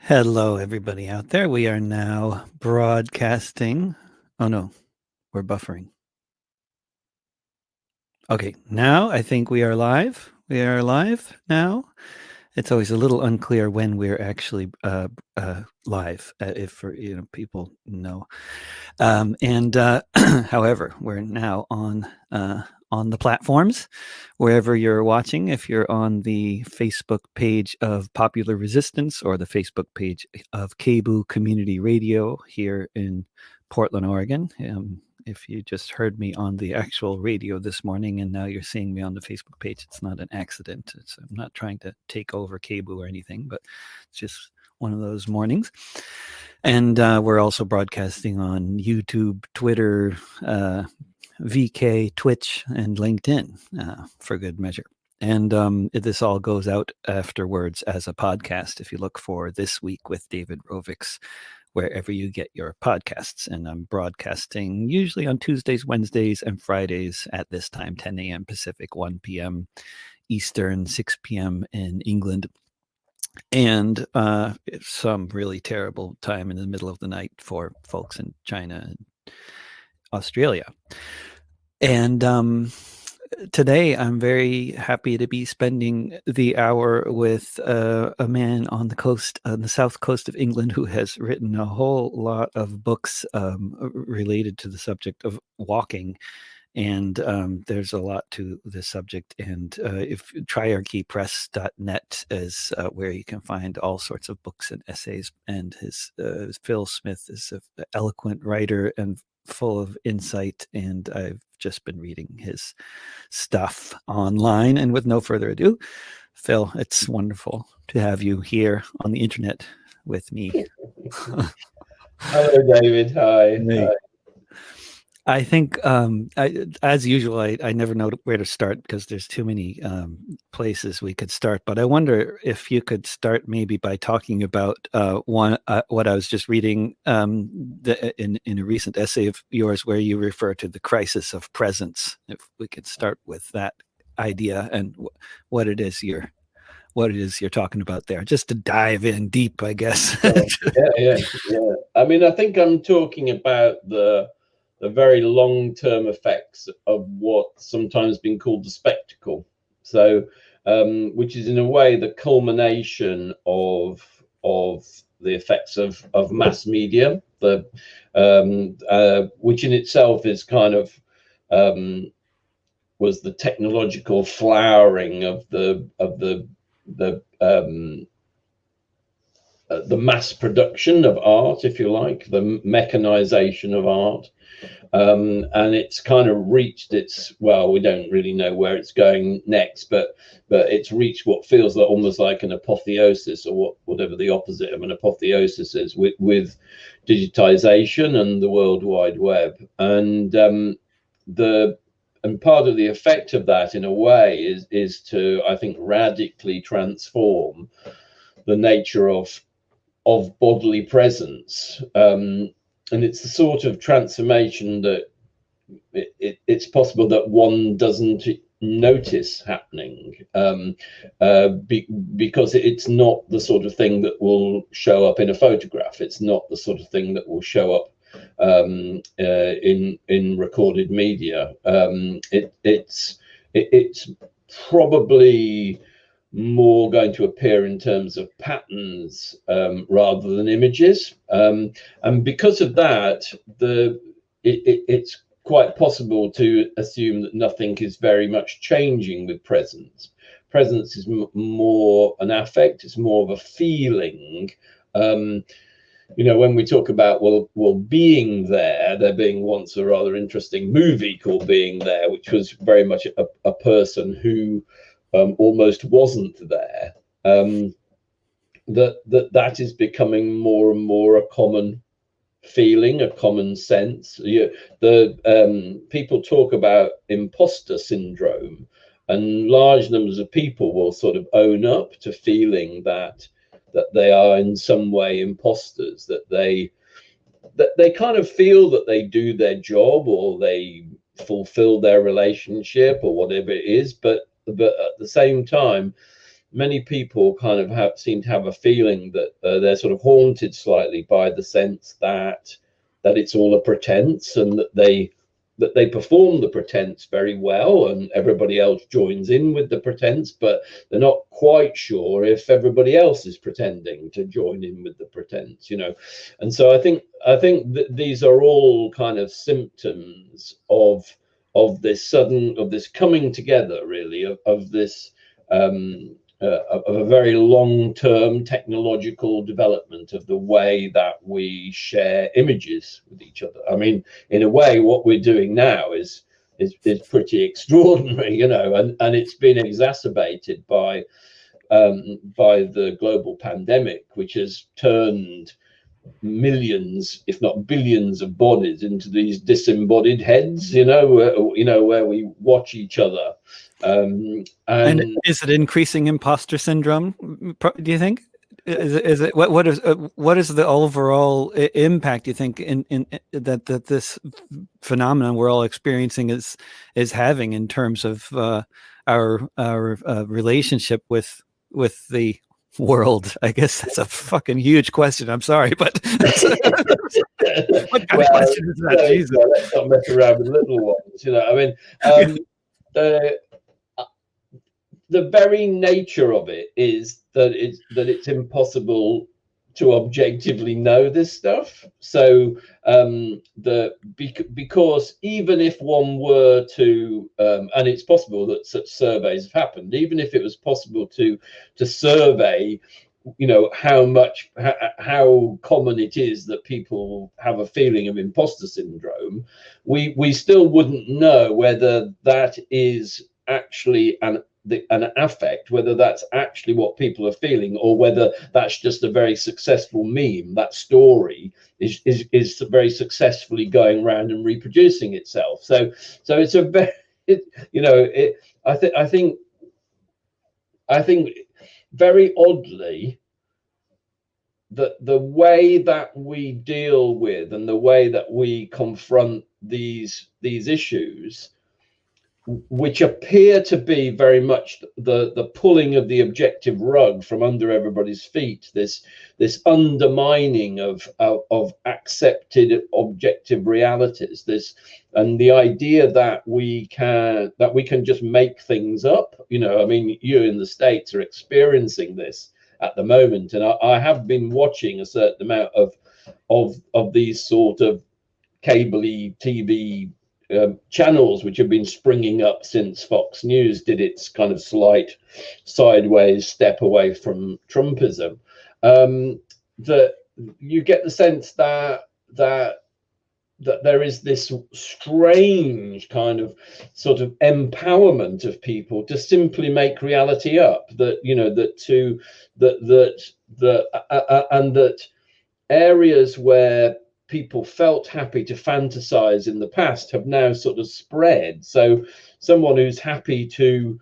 Hello, everybody out there. We are now broadcasting. Oh, no, we're buffering. Okay, now I think we are live. We are live now. It's always a little unclear when we're actually live, if for people know. However, we're now on the platforms wherever you're watching. If you're on the Facebook page of Popular Resistance or the Facebook page of KBOO Community Radio here in Portland, Oregon. If you just heard me on the actual radio this morning and now you're seeing me on the Facebook page, it's not an accident. I'm not trying to take over KBOO or anything, but it's just one of those mornings. And we're also broadcasting on YouTube, Twitter, VK, Twitch, and LinkedIn for good measure. And this all goes out afterwards as a podcast if you look for This Week with David Rovics, wherever you get your podcasts. And I'm broadcasting usually on Tuesdays, Wednesdays, and Fridays at this time, 10 a.m. Pacific, 1 p.m. Eastern, 6 p.m. in England. And some really terrible time in the middle of the night for folks in China and Australia. And today I'm very happy to be spending the hour with a man on the south coast of England who has written a whole lot of books related to the subject of walking. And there's a lot to this subject. And if triarchypress.net is where you can find all sorts of books and essays. And Phil Smith is an eloquent writer and full of insight. And I've just been reading his stuff online. And with no further ado, Phil, it's wonderful to have you here on the internet with me. Hello, David. Hi. Hey. I think, as usual, I never know where to start because there's too many places we could start. But I wonder if you could start maybe by talking about what I was just reading in a recent essay of yours where you refer to the crisis of presence. If we could start with that idea and what it is you're talking about there, just to dive in deep, I guess. Yeah. I mean, I think I'm talking about the very long-term effects of what's sometimes been called the spectacle. So, which is in a way the culmination of the effects of mass media, which in itself is kind of was the technological flowering of the mass production of art, if you like, the mechanization of art. And it's kind of reached we don't really know where it's going next, but it's reached what feels like almost like an apotheosis, or whatever the opposite of an apotheosis is, with digitization and the World Wide Web. And part of the effect of that, in a way, is to, I think, radically transform the nature of bodily presence. And it's the sort of transformation that it's possible that one doesn't notice happening, because it's not the sort of thing that will show up in a photograph. It's not the sort of thing that will show up in recorded media. It's probably more going to appear in terms of patterns rather than images, and because of that, it's quite possible to assume that nothing is very much changing with presence. Presence is more an affect, it's more of a feeling. When we talk about well being there being once a rather interesting movie called Being There, which was very much a person who almost wasn't there. That is becoming more and more a common feeling, a common sense. People talk about imposter syndrome, and large numbers of people will sort of own up to feeling that they are in some way imposters, that they kind of feel that they do their job or they fulfill their relationship or whatever it is, but at the same time many people kind of seem to have a feeling that they're sort of haunted slightly by the sense that it's all a pretense, and that they perform the pretense very well, and everybody else joins in with the pretense, but they're not quite sure if everybody else is pretending to join in with the pretense, you know. And so I think that these are all kind of symptoms of this coming together, really, of this of a very long-term technological development of the way that we share images with each other. I mean, in a way, what we're doing now is pretty extraordinary, you know, and it's been exacerbated by the global pandemic, which has turned millions, if not billions, of bodies into these disembodied heads, you know, where we watch each other. And is it increasing imposter syndrome, do you think? Is it what is the overall impact, you think, in that this phenomenon we're all experiencing is having in terms of our relationship with the world? I guess that's a fucking huge question. I'm sorry, but what kind of question is that? Jesus. Well, let's not mess around with little ones, you know. I mean, the very nature of it is that it's impossible to objectively know this stuff. So because even if one were to, and it's possible that such surveys have happened, even if it was possible to survey, you know, how common it is that people have a feeling of imposter syndrome, we still wouldn't know whether that is actually an affect, whether that's actually what people are feeling, or whether that's just a very successful meme. That story is very successfully going around and reproducing itself. So it's a very, you know, I think very oddly that the way that we deal with and the way that we confront these issues, which appear to be very much the pulling of the objective rug from under everybody's feet, this undermining of accepted objective realities, and the idea that we can just make things up. You know, I mean, you in the States are experiencing this at the moment, and I have been watching a certain amount of these sort of cable-y TV channels which have been springing up since Fox News did its kind of slight sideways step away from Trumpism. That you get the sense that there is this strange kind of sort of empowerment of people to simply make reality up. That, you know, and that areas where people felt happy to fantasize in the past have now sort of spread. So someone who's happy to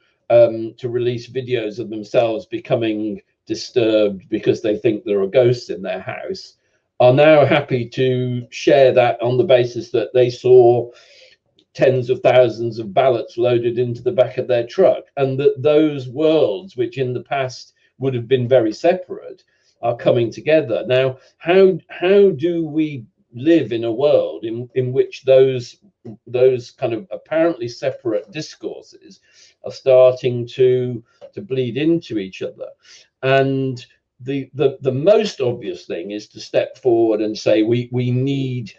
release videos of themselves becoming disturbed because they think there are ghosts in their house are now happy to share that on the basis that they saw tens of thousands of ballots loaded into the back of their truck, and that those worlds, which in the past would have been very separate, are coming together. Now, how do we live in a world in which those kind of apparently separate discourses are starting to bleed into each other? And the most obvious thing is to step forward and say we need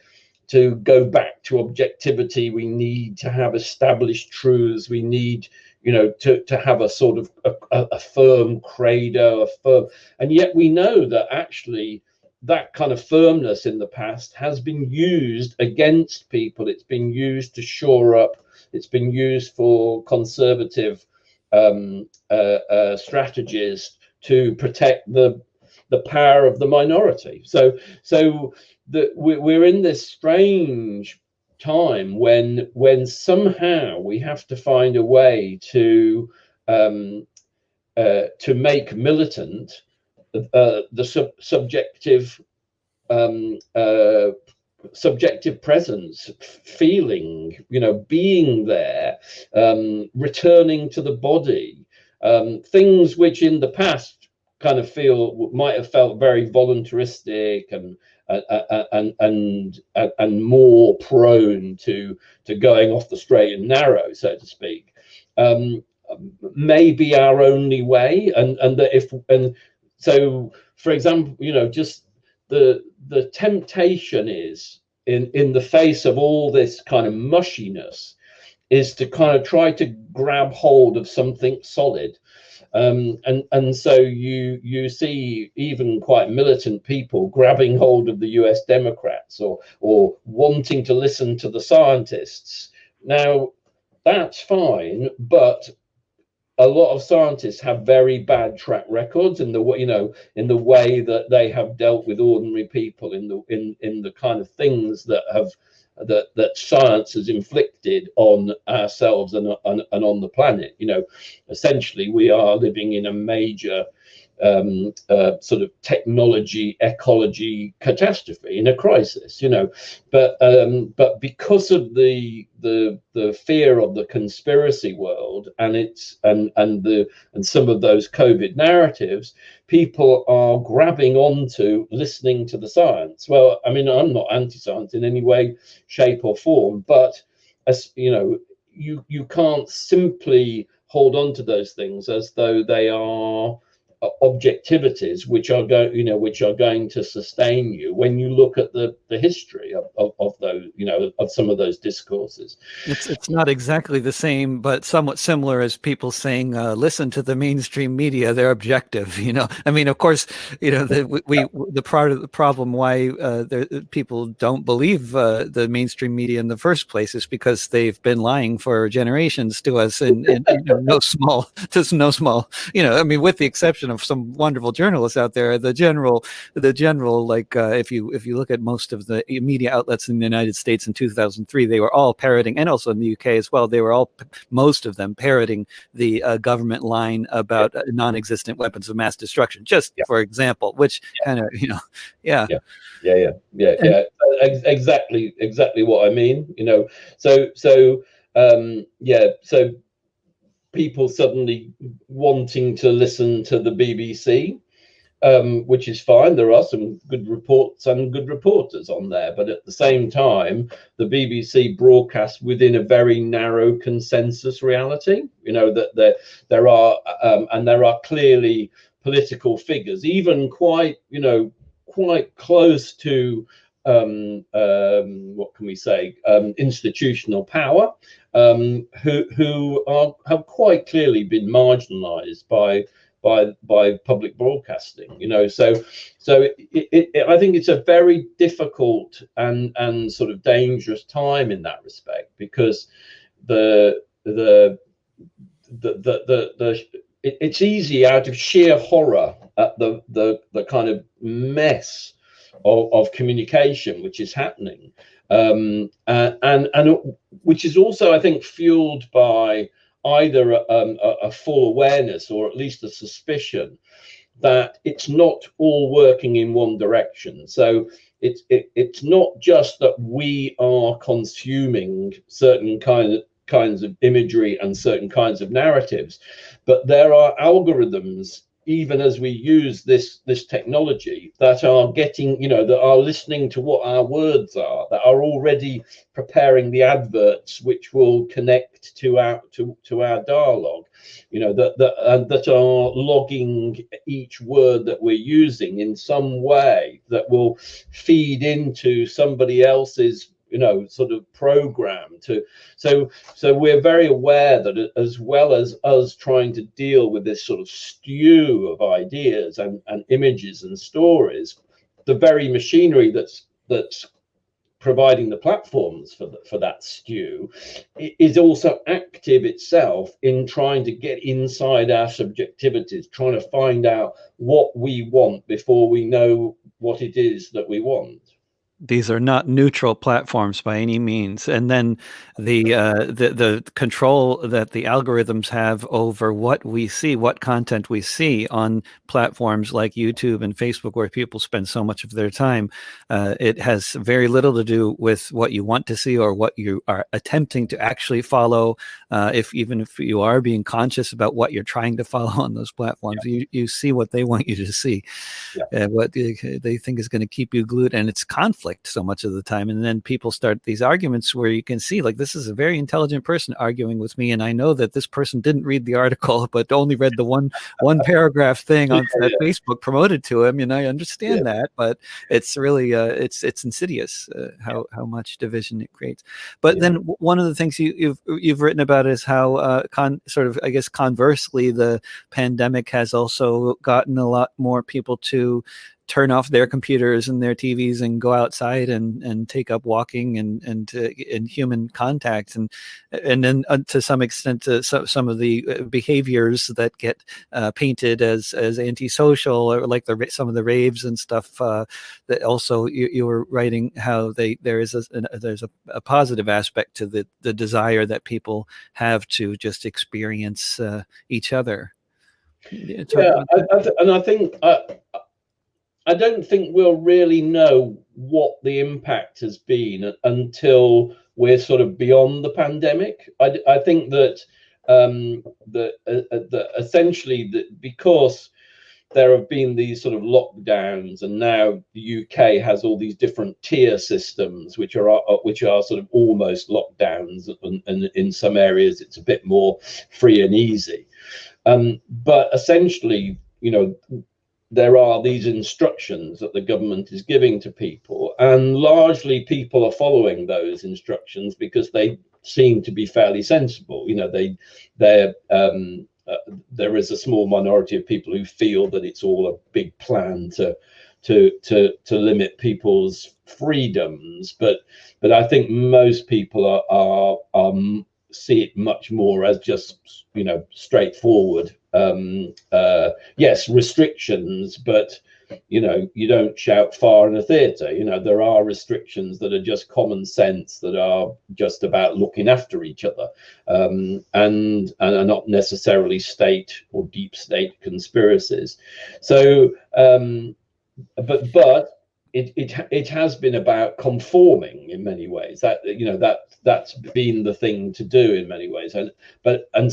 to go back to objectivity. We need to have established truths. We need, you know, to have a sort of a firm credo, and yet we know that actually that kind of firmness in the past has been used against people. It's been used to shore up. It's been used for conservative strategies to protect the power of the minority. So we're in this strange time when somehow we have to find a way to make militant the subjective presence, feeling, you know, being there, returning to the body, things which in the past kind of might have felt very voluntaristic and more prone to going off the straight and narrow, so to speak, may be our only way. And so, for example, just the temptation is in the face of all this kind of mushiness is to kind of try to grab hold of something solid. And so you see even quite militant people grabbing hold of the US Democrats or wanting to listen to the scientists. Now, that's fine, but a lot of scientists have very bad track records in the way that they have dealt with ordinary people, in the kind of things that science has inflicted on ourselves and on the planet. Essentially, we are living in a major sort of technology ecology catastrophe, in a crisis. But because of the fear of the conspiracy world and some of those COVID narratives, people are grabbing onto listening to the science. Well, I mean, I'm not anti-science in any way, shape or form, but as you can't simply hold on to those things as though they are objectivities which are going to sustain you when you look at the history of those, of some of those discourses. It's not exactly the same, but somewhat similar as people saying, listen to the mainstream media, they're objective. I mean, of course, the part of the problem why people don't believe the mainstream media in the first place is because they've been lying for generations to us, and no small, I mean, with the exception of some wonderful journalists out there, the general, like if you look at most of the media outlets in the United States in 2003, they were all parroting, and also in the UK as well, they were all, most of them, parroting the government line about non-existent weapons of mass destruction, just for example, which kind of, exactly what I mean. So people suddenly wanting to listen to the BBC, which is fine. There are some good reports and good reporters on there, but at the same time, the BBC broadcasts within a very narrow consensus reality. That there are clearly political figures, even quite close to what can we say, institutional power, who have quite clearly been marginalized by public broadcasting. So I think it's a very difficult and sort of dangerous time in that respect, because it's easy, out of sheer horror at the kind of mess of communication which is happening, and which is also, I think, fueled by either a full awareness or at least a suspicion that it's not all working in one direction. So it's not just that we are consuming certain kinds of imagery and certain kinds of narratives, but there are algorithms, even as we use this technology, that are getting, that are listening to what our words are, that are already preparing the adverts which will connect to our dialogue, that are logging each word that we're using in some way that will feed into somebody else's sort of program so we're very aware that, as well as us trying to deal with this sort of stew of ideas and images and stories, the very machinery that's providing the platforms for that stew is also active itself in trying to get inside our subjectivities, trying to find out what we want before we know what it is that we want. these are not neutral platforms by any means. And then the control that the algorithms have over what we see, what content we see on platforms like YouTube and Facebook, where people spend so much of their time, it has very little to do with what you want to see or what you are attempting to actually follow. Even if you are being conscious about what you're trying to follow on those platforms, you see what they want you to see, what they think is going to keep you glued, and it's conflict so much of the time. And then people start these arguments where you can see, like, this is a very intelligent person arguing with me, and I know that this person didn't read the article but only read the one paragraph thing on that Facebook promoted to him, and I understand that, but it's really it's insidious how much division it creates. But then one of the things you've written about is how I guess conversely, the pandemic has also gotten a lot more people to turn off their computers and their TVs and go outside and take up walking and human contact, and then to some extent some of the behaviors that get painted as antisocial, or like some of the raves and stuff, that also you were writing how there's a positive aspect to the desire that people have to just experience each other. And I think I don't think we'll really know what the impact has been until we're sort of beyond the pandemic. I think that essentially because there have been these sort of lockdowns, and now the UK has all these different tier systems, which are sort of almost lockdowns, and in some areas it's a bit more free and easy. But essentially, there are these instructions that the government is giving to people, and largely people are following those instructions because they seem to be fairly sensible. There is a small minority of people who feel that it's all a big plan to limit people's freedoms, but I think most people are see it much more as just straightforward. Yes, restrictions, but you don't shout fire in a theatre. There are restrictions that are just common sense, that are just about looking after each other, and are not necessarily state or deep state conspiracies. So but it has been about conforming in many ways. That's been the thing to do in many ways, and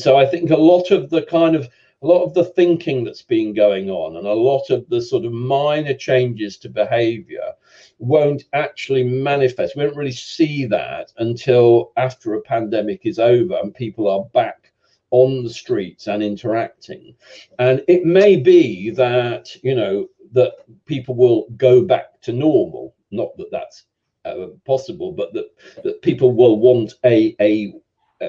so I think a lot of the thinking that's been going on, and a lot of the sort of minor changes to behavior, won't actually manifest. We won't really see that until after a pandemic is over and people are back on the streets and interacting. And it may be that that people will go back to normal. Not that that's possible, but that people will want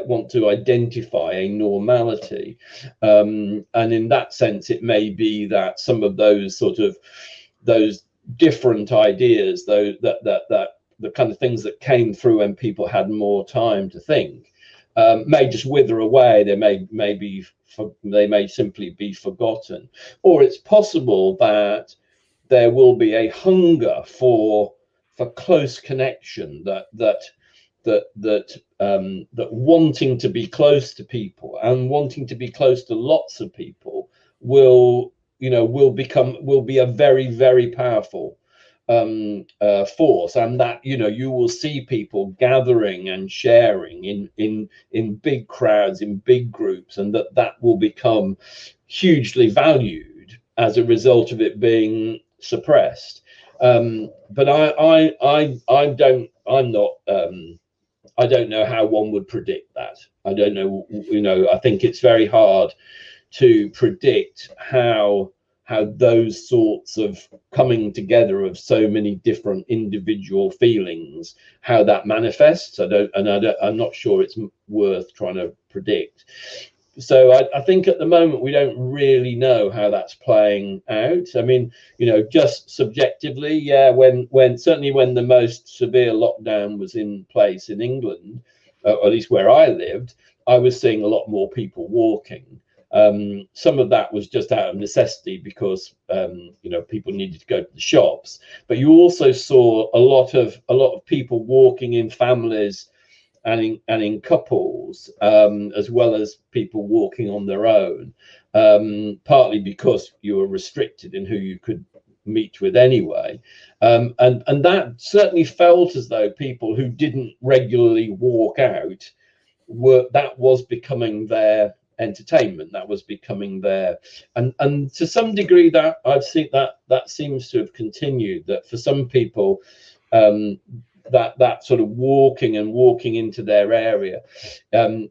want to identify a normality, and in that sense, it may be that some of those different ideas, though, that the kind of things that came through when people had more time to think, may just wither away. They may simply be forgotten, or it's possible that there will be a hunger for close connection, that wanting to be close to people and wanting to be close to lots of people will be a very, very powerful force, and that you will see people gathering and sharing in big crowds, in big groups, and that will become hugely valued as a result of it being suppressed. But I don't know how one would predict that. I don't know. I think it's very hard to predict how those sorts of coming together of so many different individual feelings, how that manifests. I'm not sure it's worth trying to predict. So I think at the moment we don't really know how that's playing out. I mean, just subjectively, when certainly when the most severe lockdown was in place in England, or at least where I lived, I was seeing a lot more people walking. Some of that was just out of necessity because people needed to go to the shops, but you also saw a lot of people walking in families and in couples, as well as people walking on their own, partly because you were restricted in who you could meet with anyway, and that certainly felt as though people who didn't regularly walk out that was becoming their entertainment, that was becoming their, and to some degree that I've seen that seems to have continued, that for some people that sort of walking into their area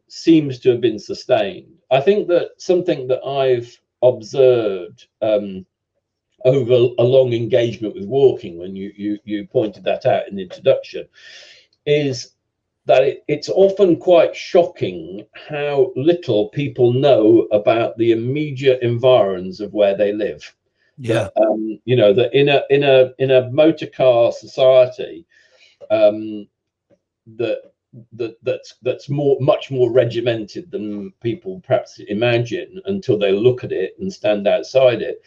seems to have been sustained. I think that something that I've observed over a long engagement with walking, when you pointed that out in the introduction, is that it's often quite shocking how little people know about the immediate environs of where they live. Yeah. That that in a motor car society, that's much more regimented than people perhaps imagine until they look at it and stand outside it.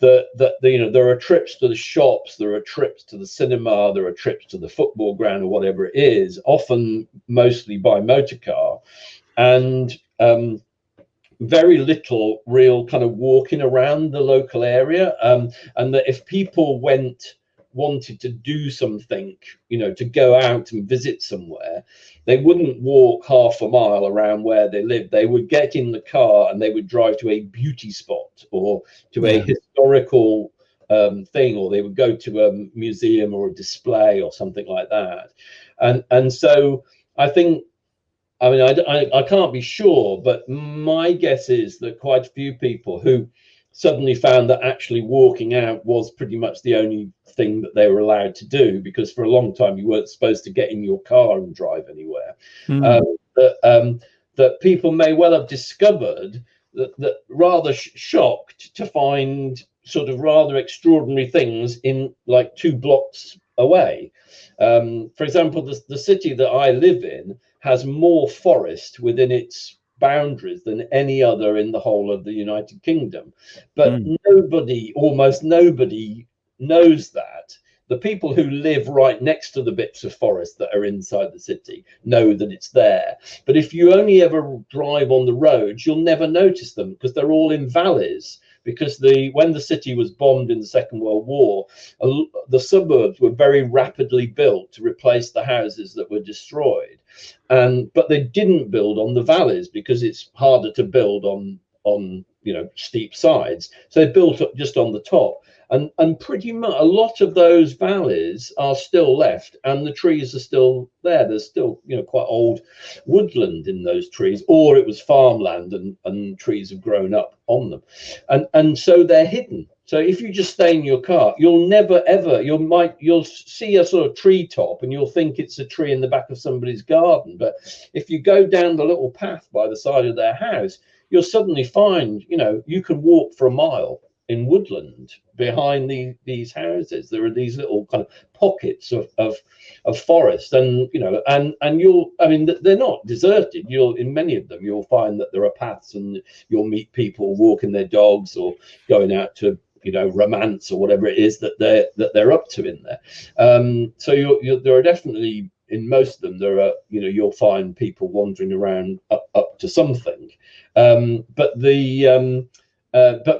There are trips to the shops, there are trips to the cinema, there are trips to the football ground or whatever it is, often mostly by motor car, and very little real kind of walking around the local area. And that if people wanted to do something, to go out and visit somewhere, they wouldn't walk half a mile around where they lived. They would get in the car and they would drive to a beauty spot or to a historical thing, or they would go to a museum or a display or something like that. And so I think, I mean, I can't be sure, but my guess is that quite a few people who suddenly found that actually walking out was pretty much the only thing that they were allowed to do, because for a long time you weren't supposed to get in your car and drive anywhere. That people may well have discovered that rather shocked to find sort of rather extraordinary things in like 2 blocks away. For example, the city that I live in has more forest within its boundaries than any other in the whole of the United Kingdom, but almost nobody knows that. The people who live right next to the bits of forest that are inside the city know that it's there, but if you only ever drive on the roads, you'll never notice them because they're all in valleys. Because when the city was bombed in the Second World War, the suburbs were very rapidly built to replace the houses that were destroyed, but they didn't build on the valleys because it's harder to build on steep sides. So they built up just on the top, and pretty much a lot of those valleys are still left, and the trees are still there. There's still quite old woodland in those trees, or it was farmland and trees have grown up on them, and so they're hidden. So if you just stay in your car, you'll never ever, you'll see a sort of tree top and you'll think it's a tree in the back of somebody's garden. But if you go down the little path by the side of their house, you'll suddenly find, you can walk for a mile in woodland behind these houses. There are these little kind of pockets of forest, and they're not deserted. In many of them you'll find that there are paths, and you'll meet people walking their dogs or going out to romance or whatever it is that they're up to in there. So there are definitely, in most of them, there are you'll find people wandering around up to something, but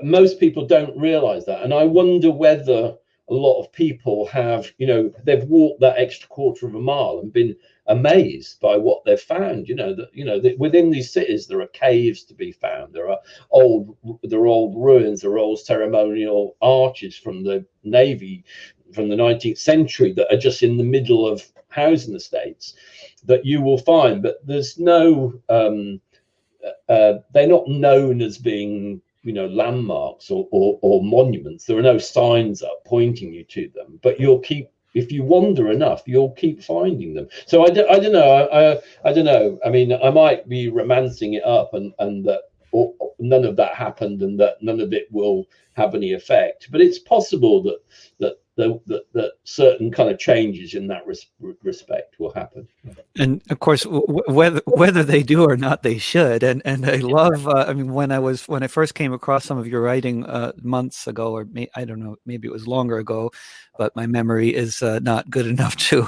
most people don't realize that. And I wonder whether a lot of people have, they've walked that extra quarter of a mile and been amazed by what they've found. That within these cities there are caves to be found. There are old ruins. There are old ceremonial arches from the Navy from the 19th century that are just in the middle of housing estates that you will find. But there's no, they're not known as being landmarks or monuments. There are no signs up pointing you to them, but if you wander enough, you'll keep finding them. So I don't know. I don't know. I mean, I might be romancing it up, and that none of that happened, and that none of it will have any effect. But it's possible that that certain kind of changes in that respect will happen. And of course, whether they do or not, they should. And I love. I mean, when I first came across some of your writing months ago, or I don't know, maybe it was longer ago, but my memory is not good enough to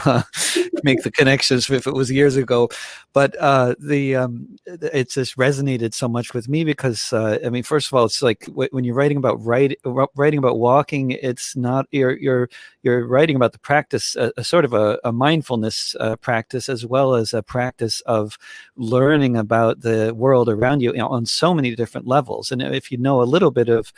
make the connections if it was years ago. But it just resonated so much with me because I mean, first of all, it's like when you're writing about writing about walking, it's not you're writing about the practice, a sort of a mindfulness practice, as well as a practice of learning about the world around you, on so many different levels. And if you know a little bit of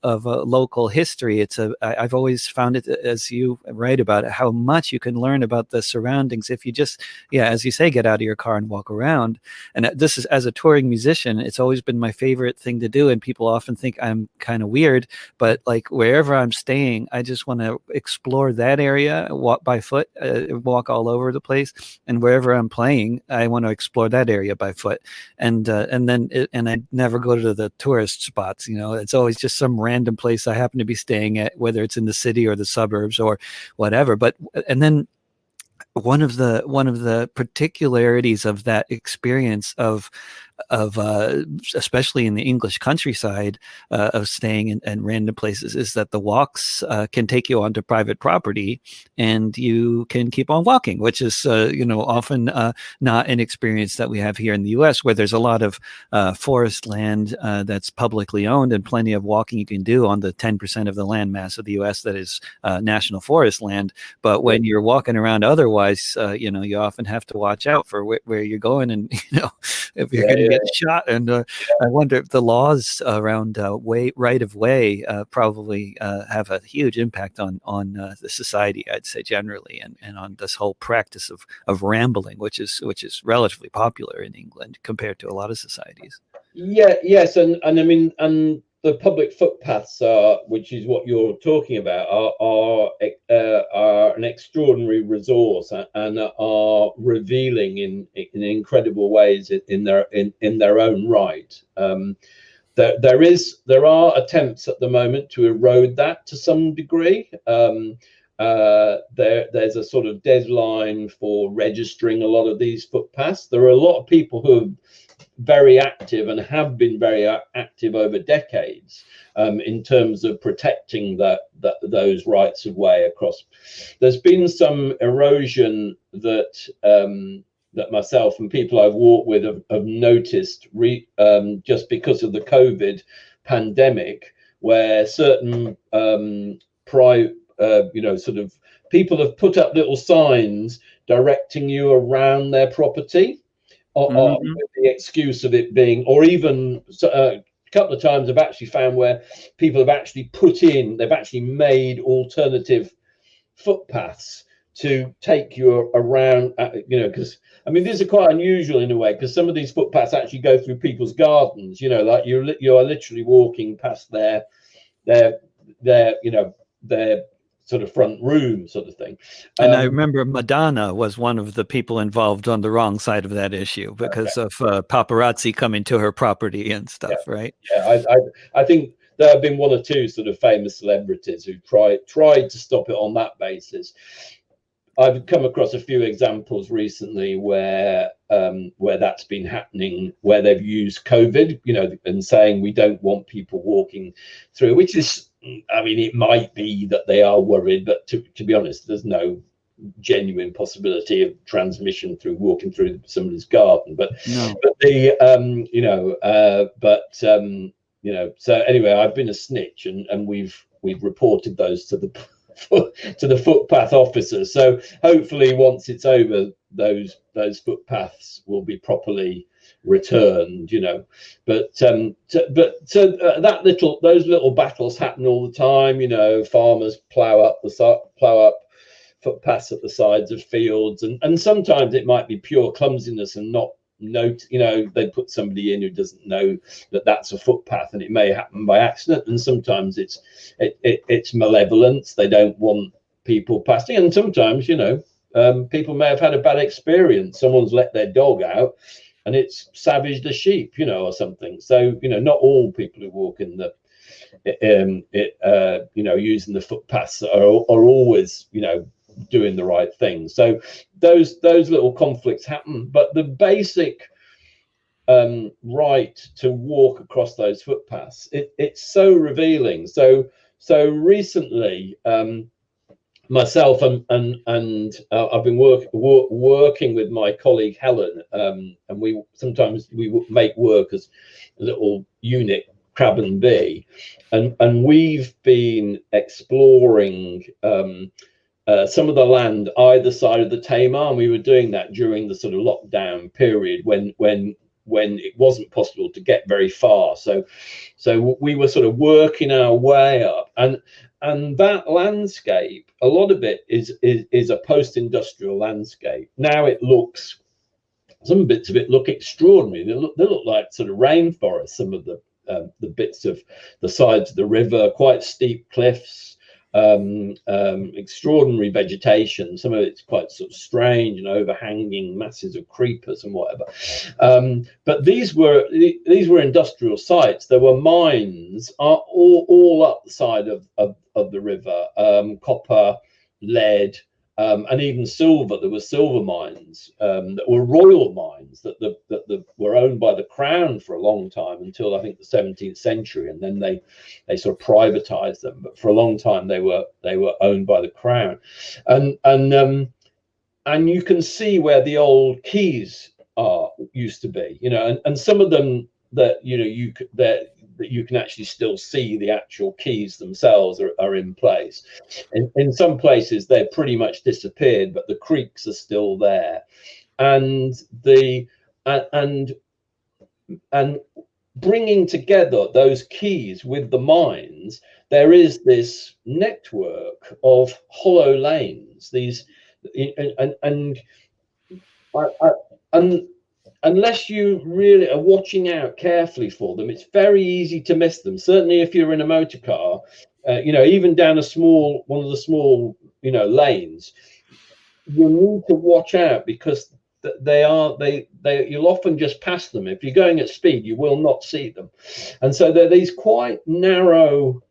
local history, I've always found it, as you write about it, how much you can learn about the surroundings if you just, as you say, get out of your car and walk around. And this is, as a touring musician, it's always been my favorite thing to do. And people often think I'm kind of weird, but like wherever I'm staying, I just want to explore that area, walk by foot, walk all over the place. And wherever I'm playing, I want to explore that area by foot. And I never go to the tourist spots. It's always just some random place I happen to be staying at, whether it's in the city or the suburbs or whatever. And then one of the particularities of that experience of especially in the English countryside, of staying in random places, is that the walks can take you onto private property, and you can keep on walking, which is often not an experience that we have here in the U.S., where there's a lot of forest land that's publicly owned, and plenty of walking you can do on the 10% of the land mass of the U.S. that is national forest land. But when you're walking around otherwise, you often have to watch out for where you're going, and if you're going to get shot. And I wonder if the laws around right of way probably have a huge impact on the society, I'd say, generally, and on this whole practice of rambling, which is relatively popular in England compared to a lot of societies. Yes, and I mean, and the public footpaths are, which is what you're talking about, are an extraordinary resource, and are revealing in incredible ways in their own right. There are attempts at the moment to erode that to some degree. There's a sort of deadline for registering a lot of these footpaths. There are a lot of people who are very active and have been very active over decades in terms of protecting those rights of way across. There's been some erosion that myself and people I've walked with have noticed just because of the COVID pandemic, where certain sort of people have put up little signs directing you around their property. Or with the excuse of it being, or even a couple of times I've actually found where people have actually they've actually made alternative footpaths to take you around, because I mean, these are quite unusual in a way, because some of these footpaths actually go through people's gardens, like you are literally walking past their sort of front room sort of thing. And I remember Madonna was one of the people involved on the wrong side of that issue because of paparazzi coming to her property and stuff, right? Yeah, I think there have been one or two sort of famous celebrities who tried to stop it on that basis. I've come across a few examples recently where that's been happening, where they've used COVID, and saying we don't want people walking through, which is, I mean, it might be that they are worried, but to be honest, there's no genuine possibility of transmission through walking through somebody's garden. But no. So anyway, I've been a snitch, and we've reported those to the footpath officers. So hopefully, once it's over, those footpaths will be properly returned, but those little battles happen all the time. Farmers plow up footpaths at the sides of fields, and sometimes it might be pure clumsiness and not note, they put somebody in who doesn't know that that's a footpath, and it may happen by accident, and sometimes it's malevolence. They don't want people passing, and sometimes people may have had a bad experience. Someone's let their dog out, and it's savaged a sheep, or something. So not all people who walk in the using the footpaths are always doing the right thing. So those little conflicts happen, but the basic right to walk across those footpaths, it's so revealing. So recently, myself and I've been working with my colleague Helen, and we sometimes make work as a little unit, Crab and Bee, and we've been exploring some of the land either side of the Tamar, and we were doing that during the sort of lockdown period when it wasn't possible to get very far. So we were sort of working our way up, and that landscape, a lot of it is a post-industrial landscape. Now it looks, some bits of it look extraordinary. They look like sort of rainforest. Some of the bits of the sides of the river, quite steep cliffs, extraordinary vegetation. Some of it's quite sort of strange and overhanging masses of creepers and whatever. But these were industrial sites. There were mines all up the side of the river, copper, lead, and even silver. There were silver mines that were royal mines that were owned by the crown for a long time, until I think the 17th century, and then they sort of privatized them. But for a long time they were owned by the crown, and you can see where the old quays used to be, and some of them that you can actually still see the actual quays themselves are in place. In some places they've pretty much disappeared, but the creeks are still there, and bringing together those quays with the mines, there is this network of hollow lanes. These and unless you really are watching out carefully for them, it's very easy to miss them. Certainly if you're in a motor car, even down one of the small lanes, you need to watch out, because you'll often just pass them. If you're going at speed, you will not see them. And so they're these quite narrow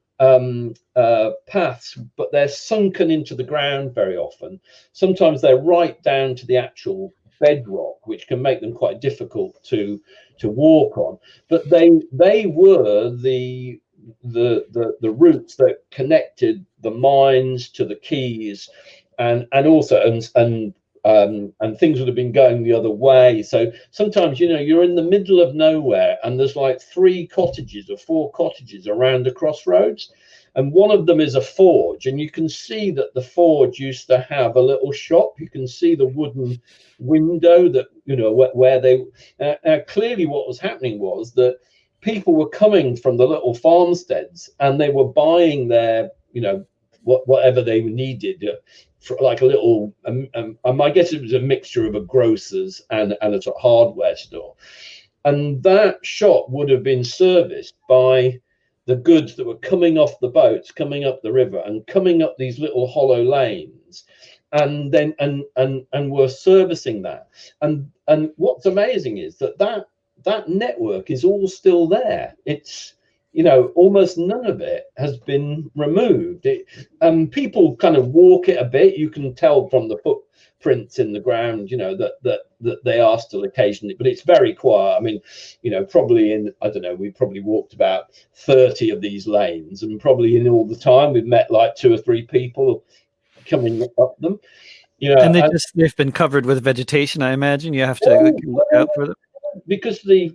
paths, but they're sunken into the ground very often. Sometimes they're right down to the actual bedrock, which can make them quite difficult to walk on. But they were the routes that connected the mines to the quays, and also and things would have been going the other way. So sometimes you're in the middle of nowhere, and there's like 3 cottages or 4 cottages around the crossroads, and one of them is a forge, and you can see that the forge used to have a little shop. You can see the wooden window that where they clearly what was happening was that people were coming from the little farmsteads, and they were buying their whatever they needed, for like a little I guess it was a mixture of a grocer's and a sort of hardware store, and that shop would have been serviced by the goods that were coming off the boats, coming up the river and coming up these little hollow lanes, and then and were servicing that. And what's amazing is that network is all still there. It's almost none of it has been removed. People kind of walk it a bit. You can tell from the footprints in the ground, that they are still occasionally, but it's very quiet. I mean, probably we probably walked about 30 of these lanes, and probably in all the time we've met like 2 or 3 people coming up them. And they've been covered with vegetation, I imagine. You have to look out for them. Because they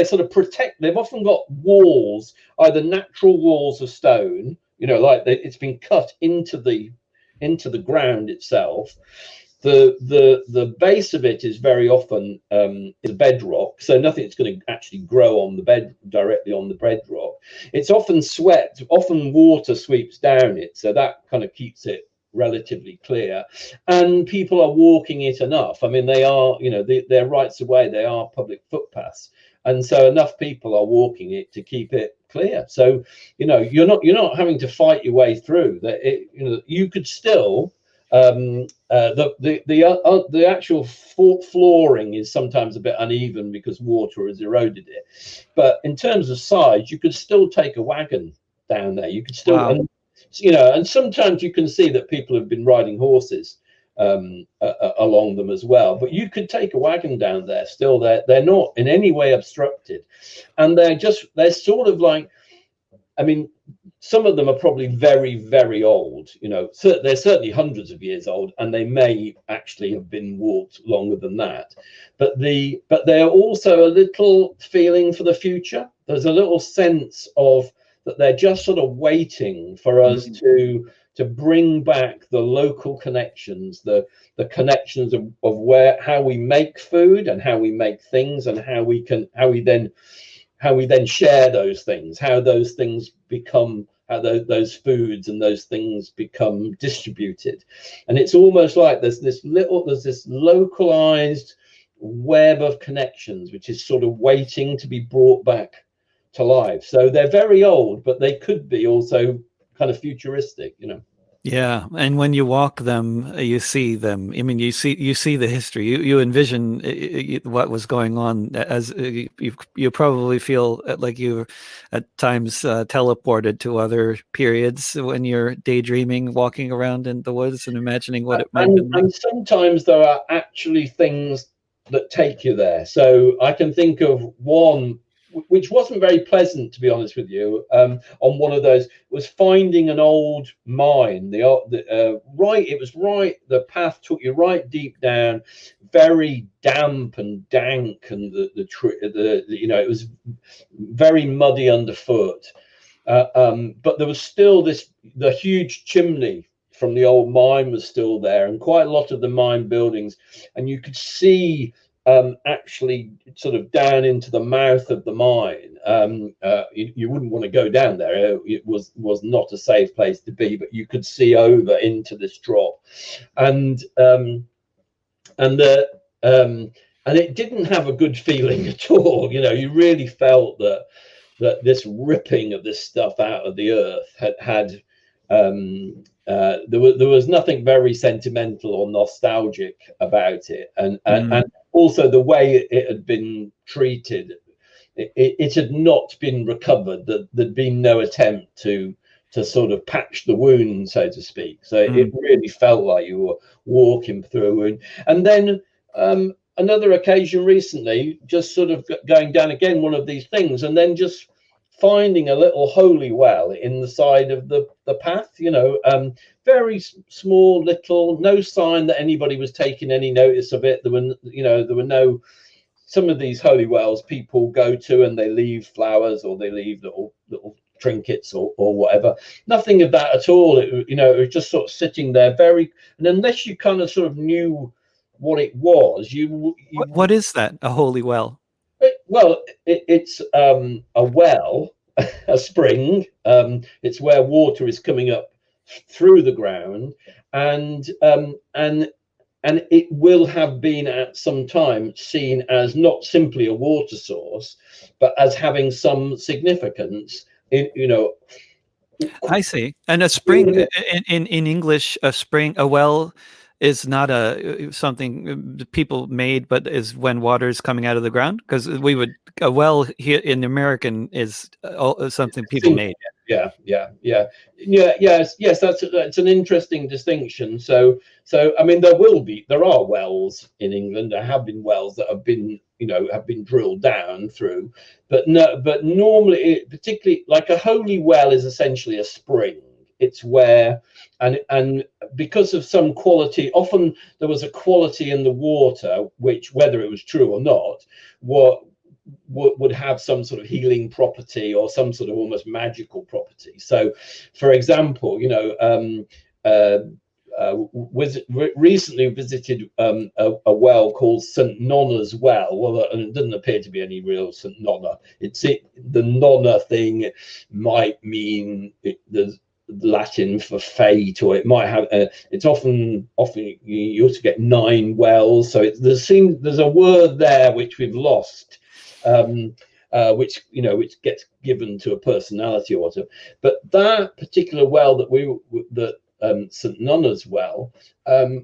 sort of protect. They've often got walls, either natural walls of stone, it's been cut into the ground itself. The base of it is very often is bedrock, so nothing's going to actually grow on the bed directly on the bedrock. It's often swept, often water sweeps down it, so that kind of keeps it relatively clear, and people are walking it enough. I mean, they are, they're rights of way, they are public footpaths, and so enough people are walking it to keep it clear. So you're not having to fight your way through that. You could still The actual flooring is sometimes a bit uneven because water has eroded it. But in terms of size, you could still take a wagon down there. You could still, Wow. and and sometimes you can see that people have been riding horses along them as well. But you could take a wagon down there. Still, they're not in any way obstructed, and they're sort of like, I mean, some of them are probably very, very old. They're certainly hundreds of years old, and they may actually have been walked longer than that. But they're also a little feeling for the future. There's a little sense of that they're just sort of waiting for us to bring back the local connections, the connections of how we make food and how we make things, and how we then share those things, how those things become, how those foods and those things become distributed. And it's almost like there's this localized web of connections which is sort of waiting to be brought back to life. So they're very old, but they could be also kind of futuristic. Yeah, and when you walk them, you see them. I mean, you see the history. You envision what was going on, as you probably feel like you at times teleported to other periods when you're daydreaming, walking around in the woods and imagining what it might have been like. And sometimes there are actually things that take you there. So I can think of one which wasn't very pleasant, to be honest with you. On one of those was finding an old mine. It was right. The path took you right deep down, very damp and dank, and it was very muddy underfoot. But there was still the huge chimney from the old mine was still there, and quite a lot of the mine buildings, and you could see actually sort of down into the mouth of the mine. You wouldn't want to go down there. It was not a safe place to be, but you could see over into this drop, and it didn't have a good feeling at all. You really felt that this ripping of this stuff out of the earth had there was nothing very sentimental or nostalgic about it, and also the way it had been treated. It had not been recovered. There'd been no attempt to sort of patch the wound, so to speak. So it really felt like you were walking through a wound. And then another occasion recently, just sort of going down again one of these things, and then just finding a little holy well in the side of the path, very small, little, no sign that anybody was taking any notice of it. There were no, some of these holy wells people go to and they leave flowers or they leave little trinkets or whatever. Nothing of that at all. It was just sort of sitting there and unless you kind of sort of knew what it was, what is that, a holy well? It's a well, a spring. It's where water is coming up through the ground, and it will have been at some time seen as not simply a water source, but as having some significance. I see. And a spring in English, a well is not something people made, but is when water is coming out of the ground. Because a well here in American is something people made. Yes. That's an interesting distinction. So I mean, there are wells in England. There have been wells that have been drilled down through, but normally, particularly like a holy well is essentially a spring. It's where, and because of some quality, often there was a quality in the water, which, whether it was true or not, would have some sort of healing property or some sort of almost magical property. So, for example, recently visited a well called St. Nonna's Well. Well, and it doesn't appear to be any real St. Nonna. The Nonna thing might mean there's Latin for fate, or it might have. It's often you also get 9 wells. So there's a word there which we've lost, which gets given to a personality or whatever. But that particular well that St Nonna's Well,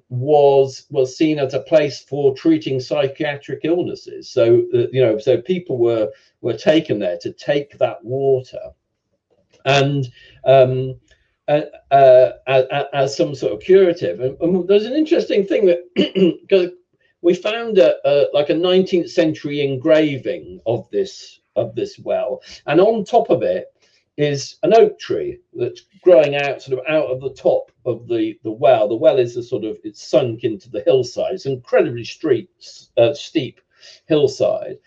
was seen as a place for treating psychiatric illnesses. So so people were taken there to take that water, and as some sort of curative. And there's an interesting thing that because we found like a 19th century engraving of this well, and on top of it is an oak tree that's growing out sort of out of the top of the well. The well is it's sunk into the hillside. It's incredibly steep hillside,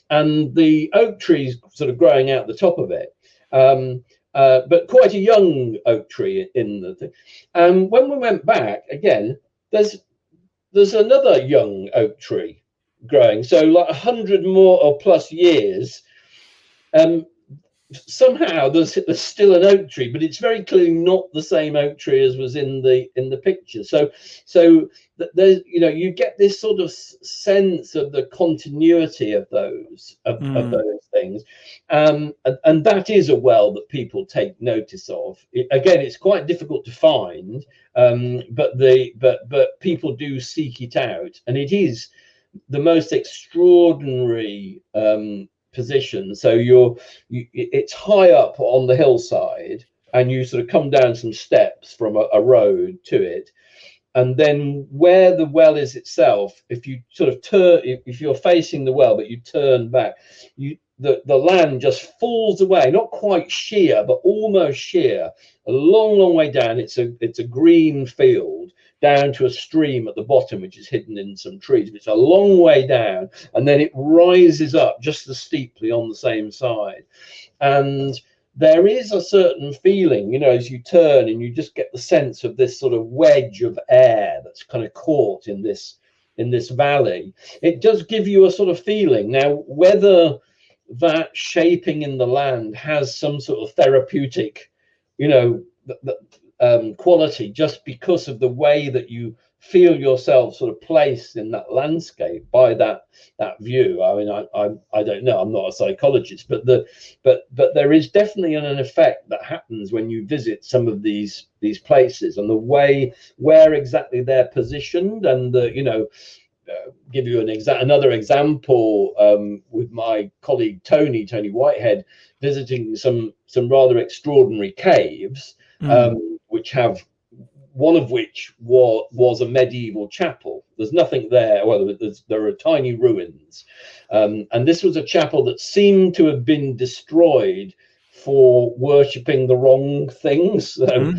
and the oak tree is sort of growing out the top of it. But quite a young oak tree in the thing. When we went back again, there's another young oak tree growing. So like 100 more or plus years. Somehow there's still an oak tree, but it's very clearly not the same oak tree as was in the picture. So there's you get this sort of sense of the continuity of those things, and that is a well that people take notice of. Again, it's quite difficult to find, but people do seek it out, and it is the most extraordinary position. So it's high up on the hillside, and you sort of come down some steps from a road to it, and then where the well is itself, if you sort of turn, if you're facing the well but you turn back, the land just falls away, not quite sheer but almost sheer, a long way down. It's a green field down to a stream at the bottom, which is hidden in some trees. It's a long way down, and then it rises up just as steeply on the same side. And there is a certain feeling, as you turn, and you just get the sense of this sort of wedge of air that's kind of caught in this valley. It does give you a sort of feeling. Now, whether that shaping in the land has some sort of therapeutic, quality, just because of the way that you feel yourself sort of placed in that landscape by that view. I mean, I don't know, I'm not a psychologist, but there is definitely an effect that happens when you visit some of these places, and the way where exactly they're positioned, and give you another example, with my colleague Tony Whitehead visiting some rather extraordinary caves, which have, one of which was a medieval chapel. There's nothing there. Well, there are tiny ruins, and this was a chapel that seemed to have been destroyed for worshipping the wrong things. So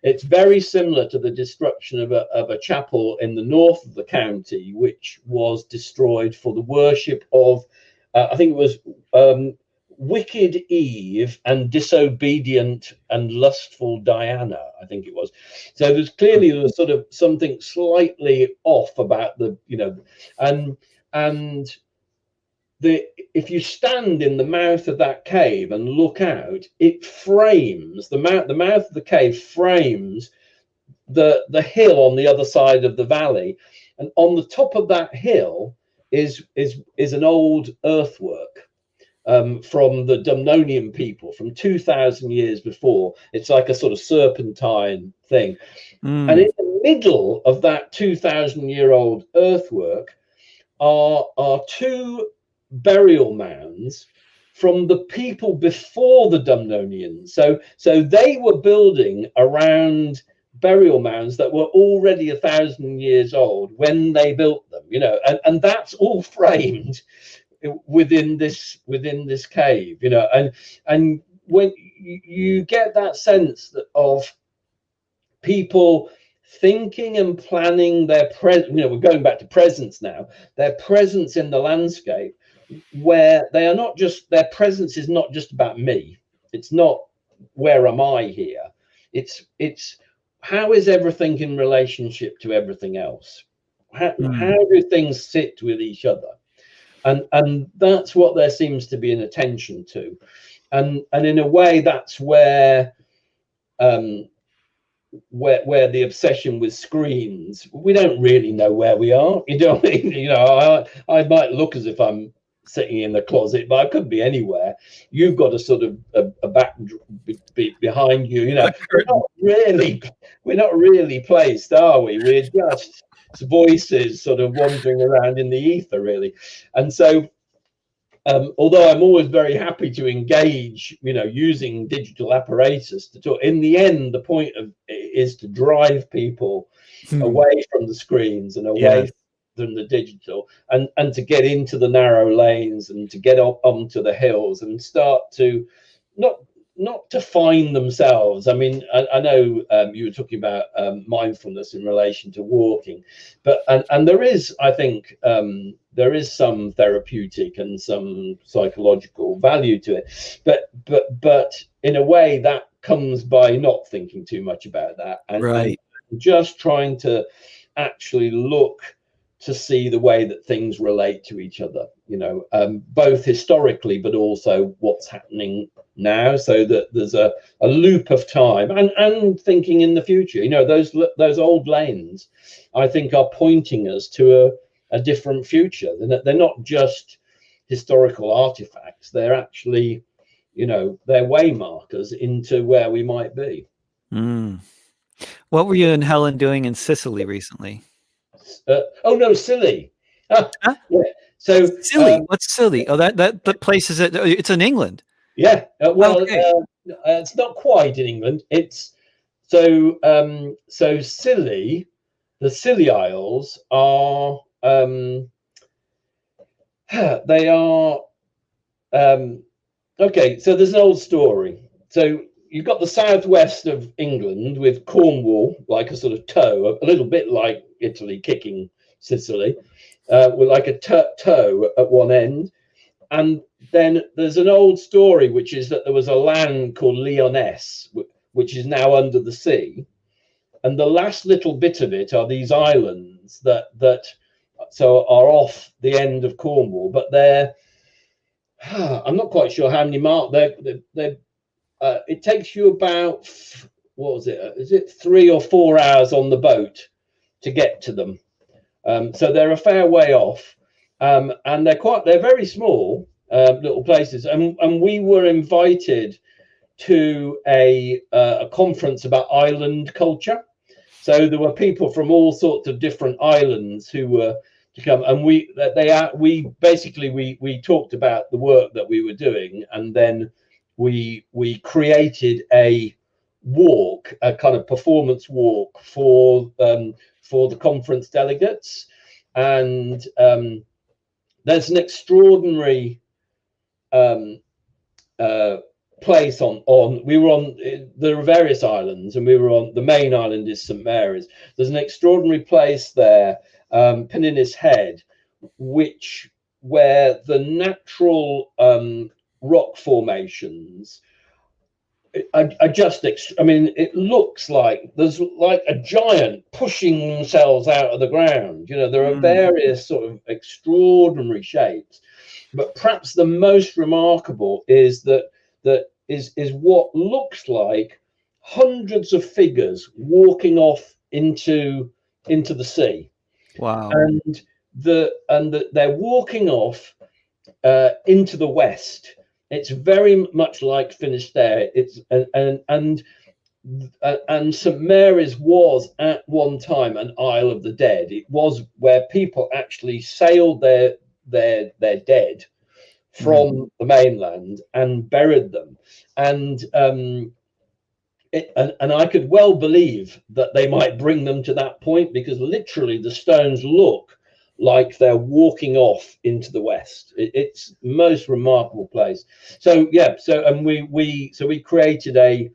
it's very similar to the destruction of a chapel in the north of the county, which was destroyed for the worship of, I think it was wicked Eve and disobedient and lustful Diana, I think it was. So there's clearly sort of something slightly off about if you stand in the mouth of that cave and look out, it frames the mouth of the cave frames the hill on the other side of the valley, and on the top of that hill is an old earthwork from the Dumnonian people from 2,000 years before. It's like a sort of serpentine thing. And in the middle of that 2,000-year-old earthwork are two burial mounds from the people before the Dumnonians. So they were building around burial mounds that were already 1,000 years old when they built them, and that's all framed within this cave, and when you get that sense of people thinking and planning their we're going back to presence now, their presence in the landscape, where they are not just, their presence is not just about me. It's not where am I here, it's how is everything in relationship to everything else, how do things sit with each other. And that's what there seems to be an attention to, and in a way that's where the obsession with screens. We don't really know where we are. You know what I mean? I might look as if I'm sitting in the closet, but I could be anywhere. You've got a sort of a behind you. You know, we're not really placed, are we? We're just voices sort of wandering around in the ether, really. And so, although I'm always very happy to engage, you know, using digital apparatus to talk, in the end, the point of it is to drive people away from the screens and away from the digital, and to get into the narrow lanes and to get up onto the hills and start to not to find themselves. I mean, I know you were talking about mindfulness in relation to walking, but and there is, I think, there is some therapeutic and some psychological value to it, but in a way that comes by not thinking too much about that, and just trying to actually look to see the way that things relate to each other, you know, both historically but also what's happening now, so that there's a loop of time and thinking in the future. You know, those old lanes, I think, are pointing us to a different future. They're not just historical artifacts, they're actually, you know, they're way markers into where we might be. What were you and Helen doing in Sicily recently? Oh no, Scilly. Huh? Yeah. So Scilly. What's Scilly? Oh, that place is it's in England. Yeah. Well, okay. It's not quite in England. It's so Scilly. The Scilly Isles are they are okay. So there's an old story. So you've got the southwest of England with Cornwall, like a sort of toe, a little bit like Italy kicking Sicily, with like a toe at one end. And then there's an old story, which is that there was a land called Lyonesse, which is now under the sea. And the last little bit of it are these islands that so are off the end of Cornwall, but they're I'm not quite sure how many miles. It takes you about, what was it? Is it 3 or 4 hours on the boat to get to them? So they're a fair way off, and they're very small little places. And we were invited to a conference about island culture. So there were people from all sorts of different islands who were to come, and we basically talked about the work that we were doing, and then we created a walk, a kind of performance walk for the conference delegates. And there's an extraordinary place there are various islands, and we were on the main island is St Mary's. There's an extraordinary place there, Penninnis Head, where the natural rock formations are just I mean, it looks like there's like a giant pushing themselves out of the ground. You know, there are various sort of extraordinary shapes, but perhaps the most remarkable is that is what looks like hundreds of figures walking off into the sea. Wow. And they're walking off into the west. It's very much like Finisterre. It's and St Mary's was at one time an Isle of the Dead. It was where people actually sailed their dead from the mainland and buried them. And I could well believe that they might bring them to that point, because literally the stones look like they're walking off into the west. It's the most remarkable place. So yeah, and we created a